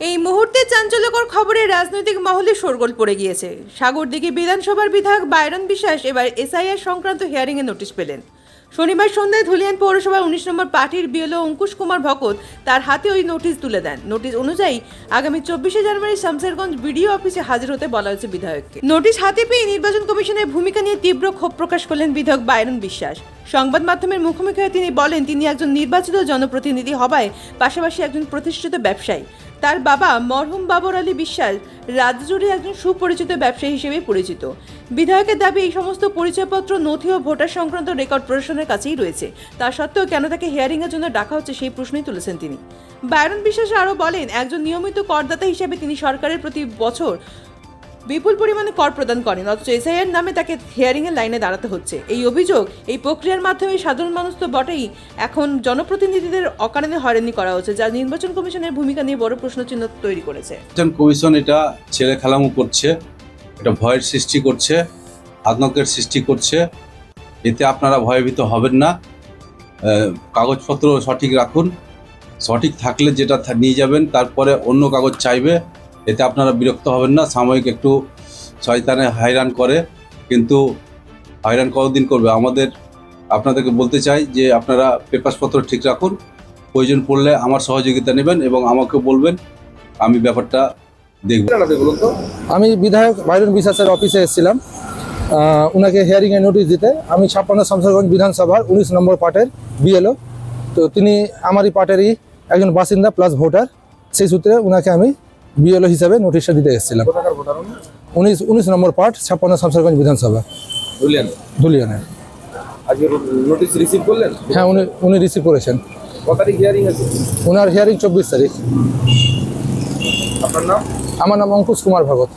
এই মুহূর্তে চাঞ্চল্যকর খবরে রাজনৈতিক মহলে শোরগোল পড়ে গিয়েছে। সাগরদিঘি বিধানসভার বিধায়ক বাইরন বিশ্বাস এবার এসআইআর সংক্রান্ত হিয়ারিংয়ে নোটিশ পেলেন। শনিবার সন্ধ্যায় ধুলিয়ান পৌরসভার ১৯ নম্বর পার্টির বিএলও অঙ্কুশ কুমার ভকত তার হাতে ওই নোটিশ তুলে দেন। নোটিশ অনুযায়ী আগামী ২৪শে জানুয়ারি শামসেরগঞ্জ বিডিও অফিসে হাজির হতে বলা হয়েছে বিধায়ককে। নোটিশ হাতে পেয়ে নির্বাচন কমিশনের ভূমিকা নিয়ে তীব্র ক্ষোভ প্রকাশ করলেন বিধায়ক বাইরন বিশ্বাস। সংবাদ মাধ্যমের মুখোমুখি হয়ে তিনি বলেন, তিনি একজন নির্বাচিত জনপ্রতিনিধি হওয়ায় পাশাপাশি একজন প্রতিষ্ঠিত ব্যবসায়ী। তার বাবা মরহুম বাবর আলী বিশ্বাস রাজ্য জুড়ে একজন সুপরিচিত ব্যবসায়ী হিসেবে পরিচিত। বিধায়কের দাবি, এই সমস্ত পরিচয়পত্র, নথি ও ভোটার সংক্রান্ত রেকর্ড প্রশাসনের কাছেই রয়েছে। তা সত্ত্বেও কেন তাকে হিয়ারিংয়ের জন্য ডাকা হচ্ছে সেই প্রশ্নই তুলেছেন তিনি। বাইরন বিশ্বাস আরও বলেন, একজন নিয়মিত করদাতা হিসেবে তিনি সরকারের প্রতি বছর বিপুল পরিমাণে কর প্রদান করেন, অথচ এসআইআর নামে তাকে হিয়ারিংয়ের লাইনে দাঁড়াতে হচ্ছে। এই অভিযোগ, এই প্রক্রিয়ার মাধ্যমে সাধারণ মানুষ তো বটেই, এখন জনপ্রতিনিধিদের অকারণে হয়রানি করা হচ্ছে, যা নির্বাচন কমিশনের ভূমিকা নিয়ে বড় প্রশ্নচিহ্ন তৈরি করেছে। নির্বাচন কমিশন এটা ছেলে খেলামু করছে, এটা ভয়ের সৃষ্টি করছে, আতঙ্কের সৃষ্টি করছে। এতে আপনারা ভয়ভীত হবেন না। কাগজপত্র সঠিক রাখুন, সঠিক থাকলে যেটা নিয়ে যাবেন, তারপরে অন্য কাগজ চাইবে, এতে আপনারা বিরক্ত হবেন না। সাময়িক একটু শয়তানে হয়রান করে, কিন্তু হয়রান কতদিন করবে? আপনাদেরকে বলতে চাই যে আপনারা পেপারসপত্র ঠিক রাখুন, প্রয়োজন পড়লে আমার সহযোগিতা নেবেন এবং আমাকে বলবেন, আমি ব্যাপারটা দেখব। আমি বিধায়ক বাইরন বিশ্বাসের অফিসে এসেছিলাম ওনাকে হিয়ারিংয়ে নোটিশ দিতে। আমি ৫৬ শামসেরগঞ্জ বিধানসভার ১৯ নম্বর পার্টের বিএলও, তো তিনি আমারই পার্টেরই একজন বাসিন্দা প্লাস ভোটার। সেই সূত্রে ওনাকে আমি বিএলও হিসাবে নোটিশটা দিতে এসেছিলাম। ১৯ নম্বর পার্ট ৫৬ শামসেরগঞ্জ বিধানসভা ধুলিয়ানের। নোটিশ রিসিভ করলেন? হ্যাঁ, উনি রিসিভ করেছেন। কত তারিখ হিয়ারিং আছে? ওনার হিয়ারিং ২৪ তারিখ। আপনার নাম? আমার নাম অঙ্কুশ কুমার ভগত।